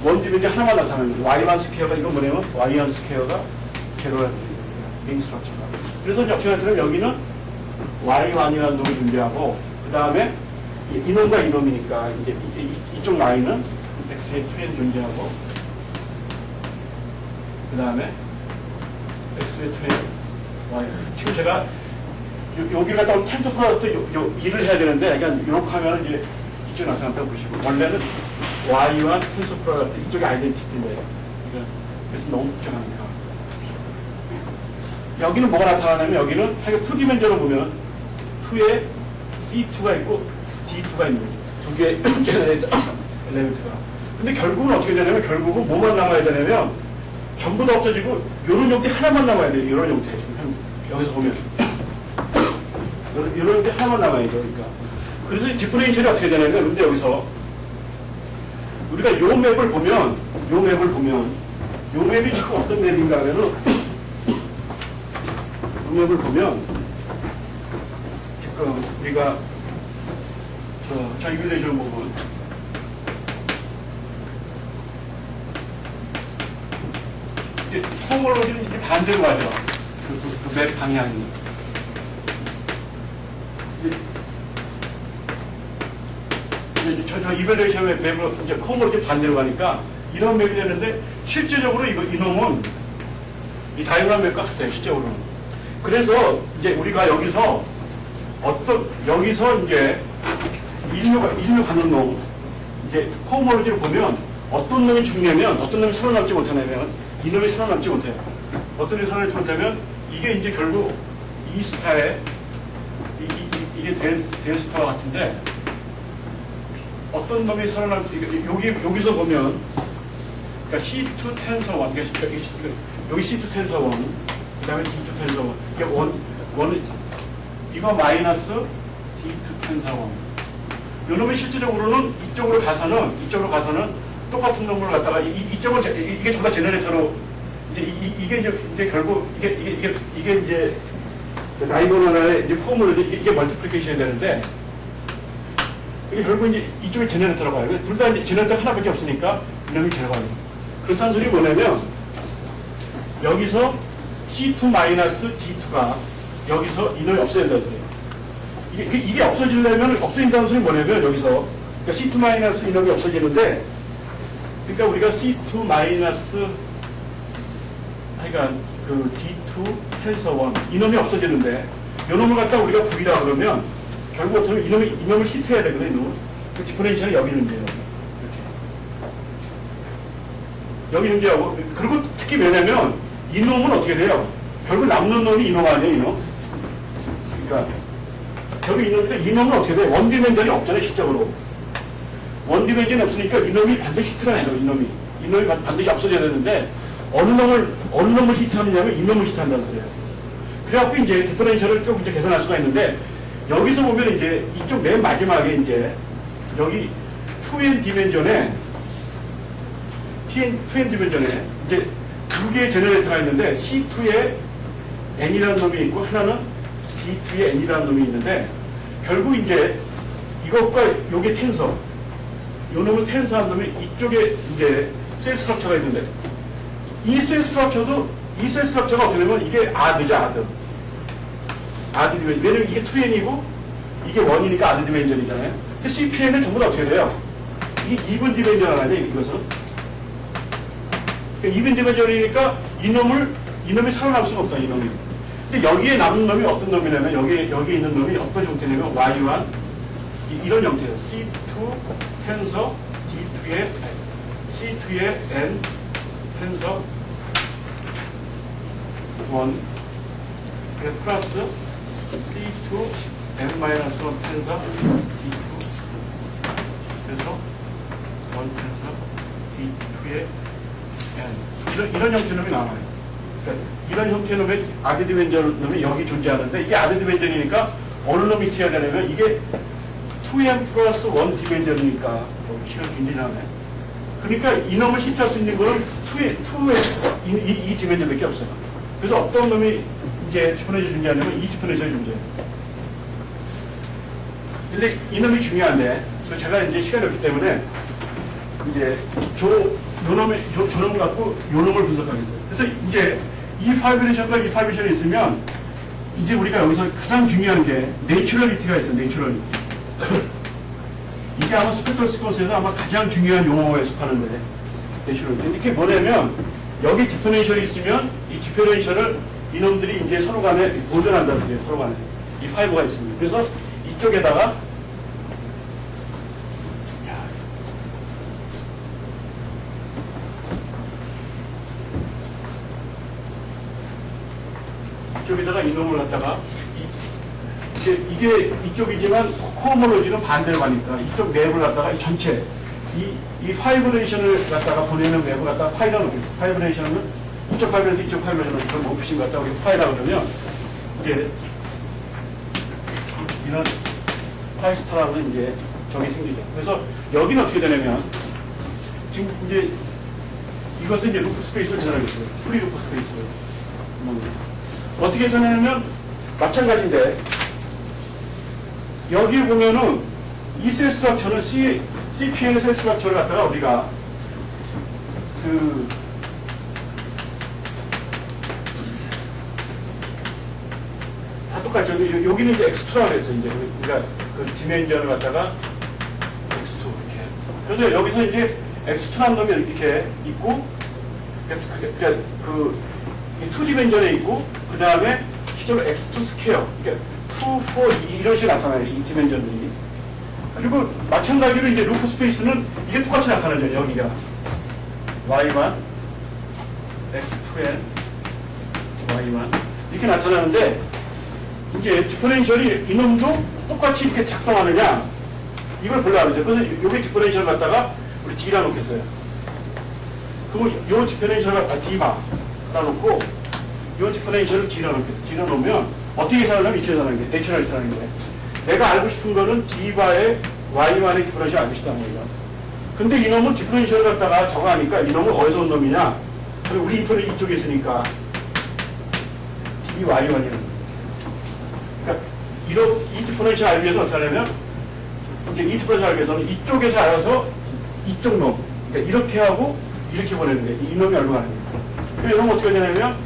S1: 원 디멘전 하나만 나타나는 거예요. y1 스퀘어가 이건 뭐냐면 y1 스퀘어가 제로라는 메인 스트럭처가. 그래서 이제 어떻게 나타나면 여기는 y1이라는 놈을 준비하고 그 다음에 이놈과 이놈이니까 이제 이쪽 라인은 x의 2n 존재하고 그 다음에 x의 2n y. 지금 제가 여기 갖다 텐서 프로덕트 일을 해야 되는데 그냥 이렇게 하면 이제 이쪽에 나타난다고 보시고 원래는 y1 텐서 프로덕트 이쪽이 아이덴티티인데 그래서 너무 복잡하니까 여기는 뭐가 나타나냐면 여기는 하여간 2디멘전으로 보면 2에 C2가 있고 D2가 있는 거죠. 두 개의 엘리멘트가. 근데 결국은 어떻게 되냐면 결국은 뭐만 남아야 되냐면 전부 다 없어지고 이런 형태 하나만 남아야 돼요. 이런 형태. 지금 여기서 보면 이런 형태 하나만 남아야 돼요. 그러니까. 그래서 디퍼렌셜이 어떻게 되냐면 근데 여기서 우리가 요 맵을 보면 요 맵이 지금 어떤 맵인가 하면은 요 맵을 보면 지금 우리가 저 이글레이션 부분 홈올로지는 이제 반대로 가죠. 그 맵 방향이. 저 이글레이션 맵으로 이제 홈올로지 반대로 가니까 이런 맵이 되는데 실제적으로 이놈은 이 다이어그램 맵과 같아요. 실제로는. 그래서 이제 우리가 여기서 이제 인류 가는 놈, 이제 코모로지를 보면 어떤 놈이 죽냐면, 어떤 놈이 살아남지 못하냐면, 이 놈이 살아남지 못해요. 어떤 놈이 살아남지 못하면, 이게 이제 결국 이 스타의, 이게 델 스타와 같은데, 어떤 놈이 살아남지, 여기서 보면, 그러니까 C2 텐서 1, 여기 C2 텐서 1, 그 다음에 D2 텐서 1, 이게 원은, 이거 마이너스 D2 텐서 1. 요놈이 실질적으로는 이쪽으로 가서는 똑같은 놈을 갖다가 이쪽은 이게 전부 다 제너레이터로 이게 이제 결국 이게 이제 다이건 하나의 이제 폼으로 이게 멀티플리케이션이 되는데 이게 결국 이제 이쪽에 제너레이터로 가요. 둘 다 제너레이터 하나밖에 없으니까 이놈이 제로가요. 그렇다는 소리 뭐냐면 여기서 C2-D2가 여기서 이놈이 없어야 된다고요. 이게 없어지려면, 없어진다는 소리 뭐냐면, 여기서. 그러니까 C2- 이놈이 없어지는데, 그러니까 우리가 C2- 하여간 그 D2 텐서 1, 이놈이 없어지는데, 이놈을 갖다 우리가 V라 그러면, 결국 어떻게 보면 이놈을 히트해야 되거든요, 이놈을. 그 디퍼렌셜이 여기 있는데요. 이렇게. 여기 문제하고, 그리고 특히 왜냐면, 이놈은 어떻게 돼요? 결국 남는 놈이 이놈 아니에요, 이놈? 그러니까, 저기 이놈인데 이놈은 어떻게 돼? 원디멘전이 없잖아요, 실적으로. 원디멘전이 없으니까 이놈이 반드시 히트가 나요, 이놈이 반드시 없어져야 되는데, 어느 놈을 히트하느냐면 이놈을 히트한다는 거예요. 그래갖고 이제 디퍼렌셜을 쭉 이제 계산할 수가 있는데, 여기서 보면 이제 이쪽 맨 마지막에 이제, 여기 2n 디멘전에, 이제 두 개의 제너레이터가 있는데, C2에 n이라는 놈이 있고, 하나는 D2에 n이라는 놈이 있는데 결국 이제 이것과 요게 텐서 요 놈을 텐서한 놈이 이쪽에 이제 셀 스트럭처가 있는데 이 셀 스트럭처가 어떻게 되면 이게 아드죠, 아드 디멘전. 왜냐면 이게 2n이고 이게 1이니까 아드 디멘전이잖아요. 근데 CPN은 전부 다 어떻게 돼요? 이게 이븐 디멘전 아니에요, 이것은. 그러니까 이븐 디멘전이니까 이놈이 살아남을 수가 없다, 이놈이. 근데 여기에 남은 놈이 어떤 놈이냐면 여기에 있는 놈이 어떤 형태냐면 Y1 이런 형태예요. C2 텐서 C2의 N 텐서 1 플러스 C2 N-1 텐서 D2 그래서 1 텐서 D2의 N 이런 형태 놈이 나와요. 그러니까 이런 형태의 놈의 아드 디멘전 놈이 여기 존재하는데 이게 아드 디멘전이니까 어느 놈이 튀어야 되냐면 이게 2n 플러스 1 디멘전이니까 시간 굉장히 나네. 그러니까 이 놈을 히트할 수 있는 거는 2이 디멘전밖에 없어요. 그래서 어떤 놈이 이제 디퍼렌셜이 존재하냐면 이 디퍼렌셜이 존재해요. 근데 이놈이 중요한데, 제가 이제 시간이 없기 때문에, 이제, 요놈 갖고 요놈을 분석하겠어요. 그래서 이제, 이 파이브레이션과 이 파이브레이션이 있으면, 이제 우리가 여기서 가장 중요한 게, 내추럴리티가 있어요, 내추럴리티. 이게 아마 스펙트럴 시퀀스에서 아마 가장 중요한 용어에 속하는데, 내추럴리티. 이게 뭐냐면, 여기 디퍼런셜이 있으면, 이 디퍼런셜을 이놈들이 이제 서로 간에 보존한다는 거예요, 서로 간에. 이 파이브가 있습니다. 그래서 이쪽에다가 이쪽에다가 이놈을 갖다가 이게 이쪽이지만 코호몰로지는 반대로 가니까 이쪽 맵을 갖다가 이 전체 이 파이브레이션을 갖다가 보내는 맵을 갖다가 파이라고 해요. 파이브레이션은 이쪽 파이브레이션 이쪽 파이브레이션을 그걸 오피싱 갖다가 우리 파이라고 그러면 이제 이런 파이스타라는 이제 적이 생기죠. 그래서 여기는 어떻게 되냐면 지금 이제 이것은 이제 루프 스페이스를 계산하겠어요. 프리 루프 스페이스를. 어떻게 계산하냐면 마찬가지인데 여기 보면은 이 셀 스트럭처는 CPN의 셀 스트럭처를 갖다가 우리가 다 똑같죠. 여기는 이제 X2라고 그랬어요. 이제 우리가 그 디멘전을 갖다가 X2 이렇게. 그래서 여기서 이제 X2라는 놈이 이렇게 있고, 그러니까 이 2디멘전에 있고, 그 다음에 실제로 X2 스퀘어, 그러니까 2, 4, 이런 식으로 나타나요. 이 디멘전들이. 그리고 마찬가지로 이제 루프 스페이스는 이게 똑같이 나타나죠. 여기가 Y1, X2N, Y1 이렇게 나타나는데 이제 디퍼렌셜이 이놈도 똑같이 이렇게 작동하느냐 이걸 보려고 하죠. 그래서 여기 디퍼렌셜 갖다가 우리 D라 놓겠어요. 그리고 요 디퍼렌셜 갖다 D바 놓고 요 디퍼렌셜을 D라 놓겠어요. D라 놓으면 어떻게 계산하냐면 이렇게 계산하는 게 내추럴 계산하는 게 내가 알고 싶은 거는 D바의 Y1의 디퍼렌셜 알고 싶다는 거예요. 근데 이놈은 디퍼렌셜을 갖다가 저거 하니까 이놈은 어디서 온 놈이냐? 그리고 우리 인터넷 이쪽에 있으니까 DY1이라는 거예요. 그러니까 이 디퍼런셜 알기 위해서 어떻게 하냐면 이제 이 디퍼런셜 알기 위해서는 이쪽에서 알아서 이쪽 놈 그러니까 이렇게 하고 이렇게 보내는 게 이 놈이 알고 가는 거예요. 그래서 이런 거 어떻게 되냐면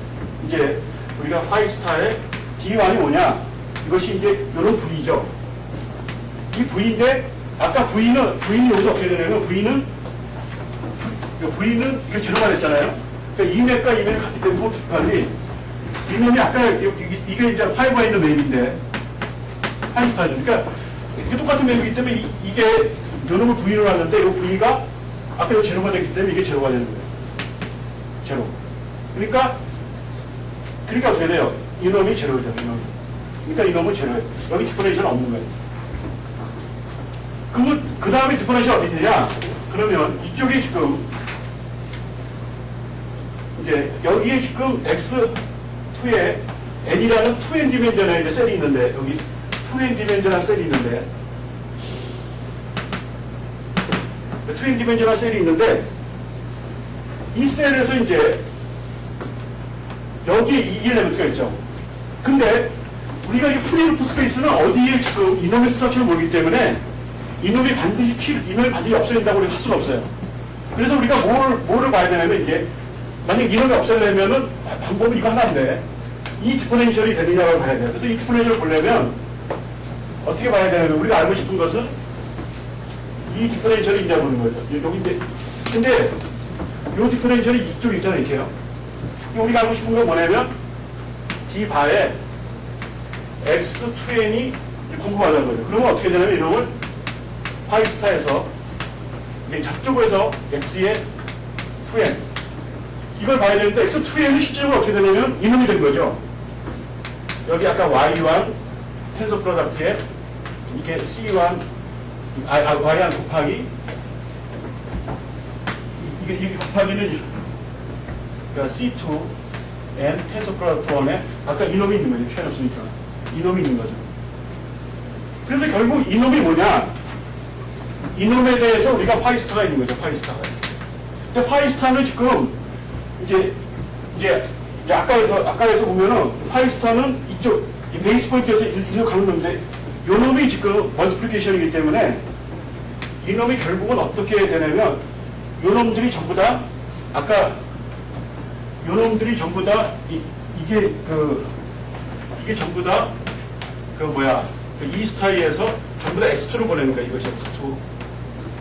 S1: 이제 우리가 파이스타의 D1이 뭐냐 이것이 이제 이런 V죠. 이 V인데 아까 V는 여기서 어떻게 되냐면 V는 이거 제로가 됐잖아요. 그러니까 이 맵과 이 맵이 같기 때문에 포티컬이 이 맵이 아까 이게 이제 파이브가 있는 맵인데 파이스타죠. 그러니까 이게 똑같은 맵이기 때문에 이게 요 놈을 V로 하는데 이 V가 아까 이 제로가 됐기 때문에 이게 제로가 되는 거예요. 제로. 그러니까 어떻게 돼요? 이 놈이 제로죠. 이 놈이. 그러니까 이 놈은 제로예요. 여기 디퍼렌셜은 없는 거예요. 그러면 그 다음에 디퍼렌셜 어디 있느냐? 그러면 이쪽에 지금 이제 여기에 지금 X2에 N이라는 2N 디멘전의 셀이 있는데 여기 2N 디멘전한 셀이 있는데 2N 디멘전한 셀이 있는데 이 셀에서 이제 여기에 이 엘리먼트가 있죠. 근데 우리가 이 프리루프 스페이스는 어디에 지금 이놈의 스트럭처를 모르기 때문에 이놈이 반드시 없애진다고 할 수는 없어요. 그래서 우리가 뭐를 봐야 되냐면 이게 만약 이놈이 없애려면은 방법은 이거 하나인데 이 디퍼렌셜이 되느냐고 봐야 돼요. 그래서 이 디퍼렌셜을 보려면 어떻게 봐야 되냐면 우리가 알고 싶은 것은 이 디퍼렌셜이 있냐 보는 거죠. 여기인데 근데 이 디퍼렌셜이 이쪽 있잖아요. 이렇게요. 우리가 알고 싶은 건 뭐냐면 D 바에 X2N이 궁금하다는 거죠. 그러면 어떻게 되냐면 이놈을 파이스타에서 이제 저쪽에서 X의 2N 이걸 봐야 되는데 X2N이 실제로 어떻게 되냐면 이놈이 된 거죠. 여기 아까 Y1 텐서 프로덕트에 이게 C1 Y1 곱하기 이게 곱하기는 그러니까 C2 N 텐서 프로덕트 1에 아까 이놈이 있는 거죠. 표현 없으니까 이놈이 있는 거죠. 그래서 결국 이놈이 뭐냐 이놈에 대해서 우리가 파이스타가 있는 거죠. 파이스타가. 근데 파이스타는 지금 이제 아까에서 보면은 파이스타는 이쪽 이 베이스 포인트에서 이리로 가는 건데 요 놈이 지금 멀티플리케이션이기 때문에 이 놈이 결국은 어떻게 되냐면 요 놈들이 전부 다 아까 요 놈들이 전부 다 이게 전부 다 E스타이에서 전부 다 X2로 보내는 거야. 이것이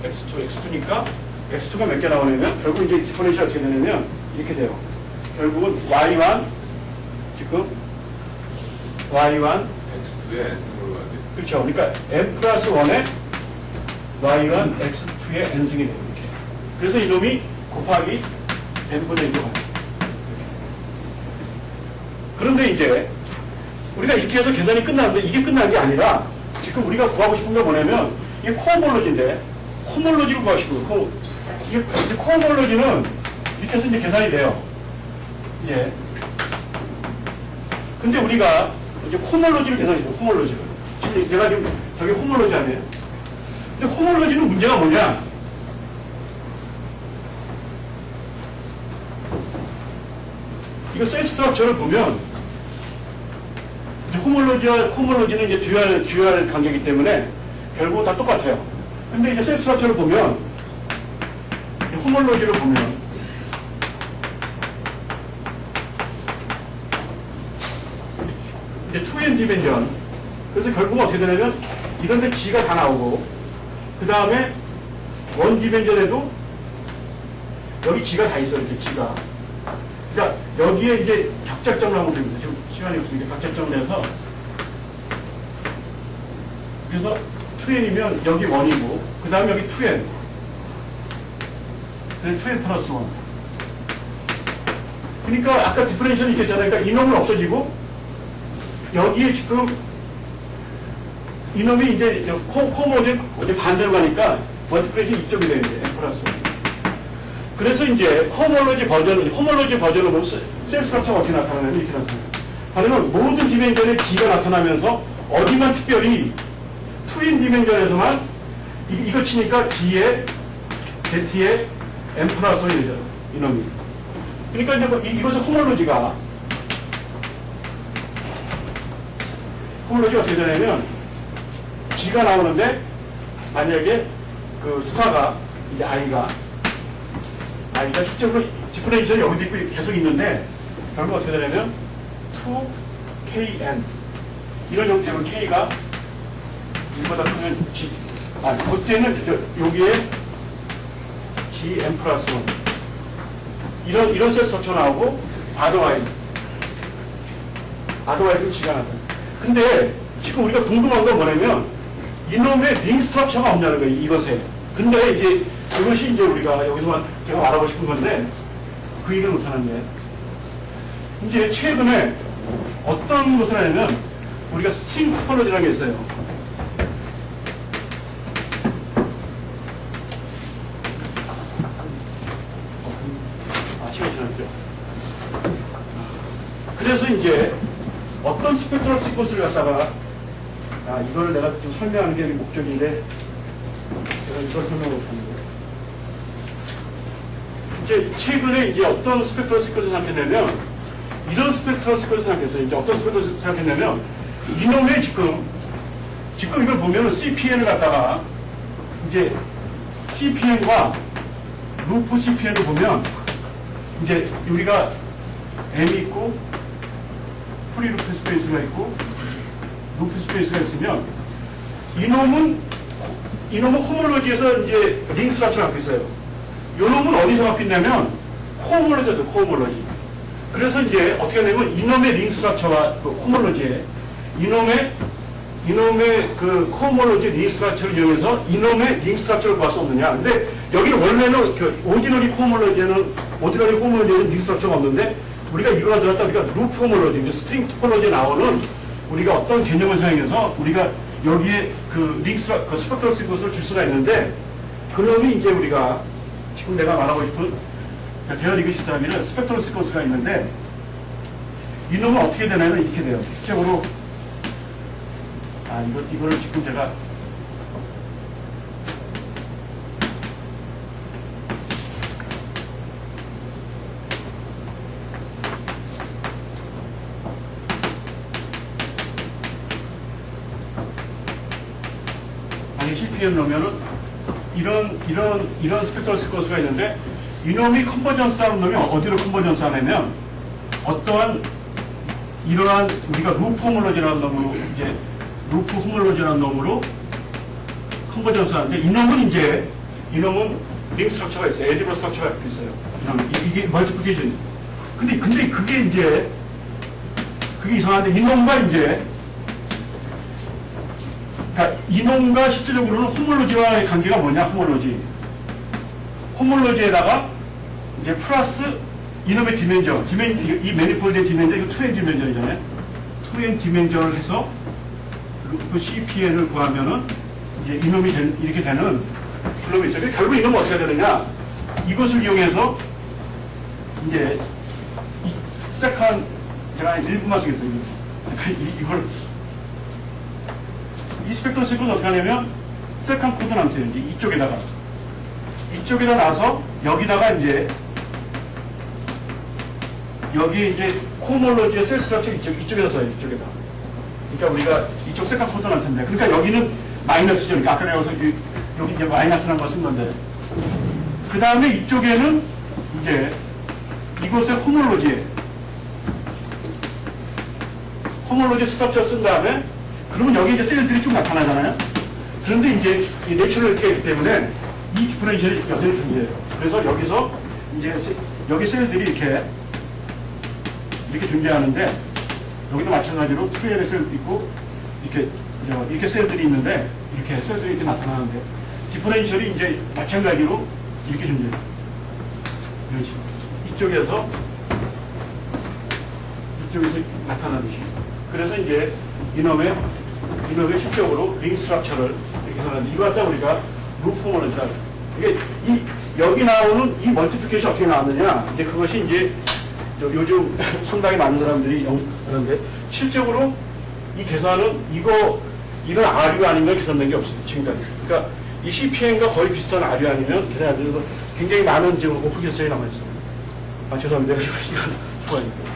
S1: X2니까 X2가 몇 개 나오냐면 결국 이제 디퍼런셜이 어떻게 되냐면 이렇게 돼요. 결국은 Y1 지금 Y1
S2: X2에 N승으로 가야 돼.
S1: 그렇죠. 그러니까 n 플러스 1에 Y1 X2의 n승이 돼요. 이렇게. 그래서 이놈이 곱하기 n분의 1로 가요. 그런데 이제 우리가 이렇게 해서 계산이 끝나는데 이게 끝난 게 아니라 지금 우리가 구하고 싶은 게 뭐냐면 이게 코호몰로지인데 호몰로지를 구하고 싶은 거예요. 이게 코호몰로지는 이렇게 해서 이제 계산이 돼요. 이제 근데 우리가 이제 호몰로지를 계산해요. 호몰로지를. 지금 내가 지금 저게 호몰로지 아니에요? 근데 호몰로지는 문제가 뭐냐? 이거 셀 스트럭처를 보면 호몰로지와 코몰로지는 이제 듀얼 관계이기 때문에 결국 다 똑같아요. 근데 이제 셀 스트럭처를 보면 호몰로지를 보면 이제 2n 디멘전 그래서 결국은 어떻게 되냐면 이런데 G가 다 나오고 그 다음에 1 디멘전에도 여기 G가 다 있어요. 이렇게 G가. 그러니까 여기에 이제 격작점을 하면 됩니다. 지금 시간이 없으니까 격작점 내서 그래서 2n이면 여기 1이고 그 다음에 여기 2n 그다음에 2n 플러스 1 그러니까 아까 디퍼렌셜이 있겠잖아요. 그러니까 이놈은 없어지고 여기에 지금 이놈이 이제 코모드 이제 반대로 가니까 멀티플레이션 이쪽이 되는데 n 플러스 1 그래서 이제 호몰로지 버전으로 셀 스트럭처가 어떻게 나타나냐면 이렇게 나타나요. 하려면 모든 디멘전에 G가 나타나면서 어디만 특별히 2인 디멘전에서만 이거 치니까 G에 Z에 M 플러스 1이 되잖아. 이놈이. 그러니까 이제 이것은 호몰로지가 어떻게 되냐면 G가 나오는데 만약에 그 스타가 이제 I가 실제로 디퍼렌셜이 여기도 있고 계속 있는데 결국 어떻게 되냐면 2kn 이런 형태로 k가 1보다 크면 g 그때는 여기에 gm 플러스 1 이런 셀 스트럭처 나오고 아더와이즈는 g가 나타나. 근데 지금 우리가 궁금한 건 뭐냐면 이놈의 링 스트럭처가 없냐는 거예요. 이것에. 근데 이제 그것이 이제 우리가 여기서만 제가 알아보고 싶은 건데 그 얘기를 못하는데 이제 최근에 어떤 것을 하냐면 우리가 스트링 토폴로지라는 게 있어요. 시간 지났죠. 그래서 이제 어떤 스펙트럴 시퀀스를 갖다가 이걸 내가 좀 설명하는 게 목적인데 제가 이걸 설명을 못하는데 이제 최근에 이제 어떤 스펙트럴 시퀀스를 생각했냐면 이런 스펙트럴 시퀀스를 생각했어요. 이제 어떤 스펙트럴 생각했냐면 이놈의 지금 이걸 보면은 CPN을 갖다가 이제 CPN과 루프 CPN을 보면 이제 우리가 M이 있고 프리 루프 스페이스가 있고 루프 스페이스가 있으면 이놈은 호몰로지에서 이제 링 스트럭처를 갖고 있어요. 요놈은 어디서 갖고 있냐면 코호몰로지죠. 코호몰로지. 그래서 이제 어떻게 하냐면 이놈의 링 스트럭처와 그 호몰로지에 이놈의 그 코호몰로지 링 스트럭처를 이용해서 이놈의 링 스트럭처를 구할 수 없느냐. 근데 여기는 원래는 그 오디너리 호몰로지에는 링 스트럭처가 없는데 우리가 이거 가져갔다 우리가 루프 호몰로지, 스트링 토폴로지에 나오는 우리가 어떤 개념을 사용해서 우리가 여기에 그 스펙트럴 시퀀스를 줄 수가 있는데 그놈이 이제 우리가 지금 내가 말하고 싶은 데어리그 시스템에는 스펙트럴 시퀀스가 있는데 이놈은 어떻게 되냐면 이렇게 돼요. 실제로 이거를 지금 제가 개를 넣으면은 이런 스펙트럴 시퀀스가 있는데 이놈이 컨버전스 하는 놈이 어디로 컨버전스 하냐면 어떠한 이러한 우리가 루프 호몰로지라는 놈으로 이제 루프 호몰로지라는 놈으로 컨버전스 하는데 이놈은 링 스트럭처가 있어요. 에지버 스트럭처가 있어요. 이게 멀티플리케이션이 있어요. 근데 그게 이상한데 이놈과 그러니까 이놈과 실질적으로는 호몰로지와의 관계가 뭐냐? 호몰로지에다가 이제 플러스 이놈의 디멘전, 이 매니폴드의 디멘전, 이거 2n 디멘전이잖아요. 2n 디멘전을 해서 루프 CPN을 구하면은 이제 이놈이 이렇게 되는 플럼이 있어요. 결국 이놈은 어떻게 되느냐? 이것을 이용해서 이제 제가 일부만 쓰겠어요. 이걸 이 스펙트럼 시퀀스 어떻게 하냐면 세컨 코드 남태요. 이쪽에다 놔서 여기다가 여기 이제 코몰로지의 셀 스트럭처 이쪽에다 써요. 이쪽에다. 그러니까 우리가 이쪽 세컨 코드 남태인데 그러니까 여기는 마이너스죠. 그러니까 아까 내가 여기 이제 마이너스라는 걸 쓴 건데 그 다음에 이쪽에는 이제 이곳에 호몰로지 스트럭처 쓴 다음에 그러면 여기 이제 셀들이 쭉 나타나잖아요. 그런데 이제 이 내추럴 기이기 때문에 이 디퍼런셜이 여전히 존재해요. 그래서 여기서 이제 여기 셀들이 이렇게 존재하는데 여기도 마찬가지로 2N의 셀도 있고 이렇게 셀들이 있는데 이렇게 셀들이 이렇게 나타나는데 디퍼런셜이 이제 마찬가지로 이렇게 존재해요. 이런 식으로 이쪽에서 나타나듯이. 그래서 이제 이놈의 실적으로 링 스트럭처를 이렇게 하는데 이거 갖다 우리가 루프 호몰로지라고 해요. 이게 여기 나오는 이 멀티플리케이션 어떻게 나왔느냐? 이제 그것이 이제 요즘 상당히 많은 사람들이 하는데 실적으로 이 계산은 이런 R이 아니면 계산된 게 없어요. 지금까지. 그러니까 이 CPN과 거의 비슷한 R이 아니면 계산이 안 돼서 굉장히 많은 지금 오프 계산이 남아있어요. 죄송합니다. 이건 좋아요.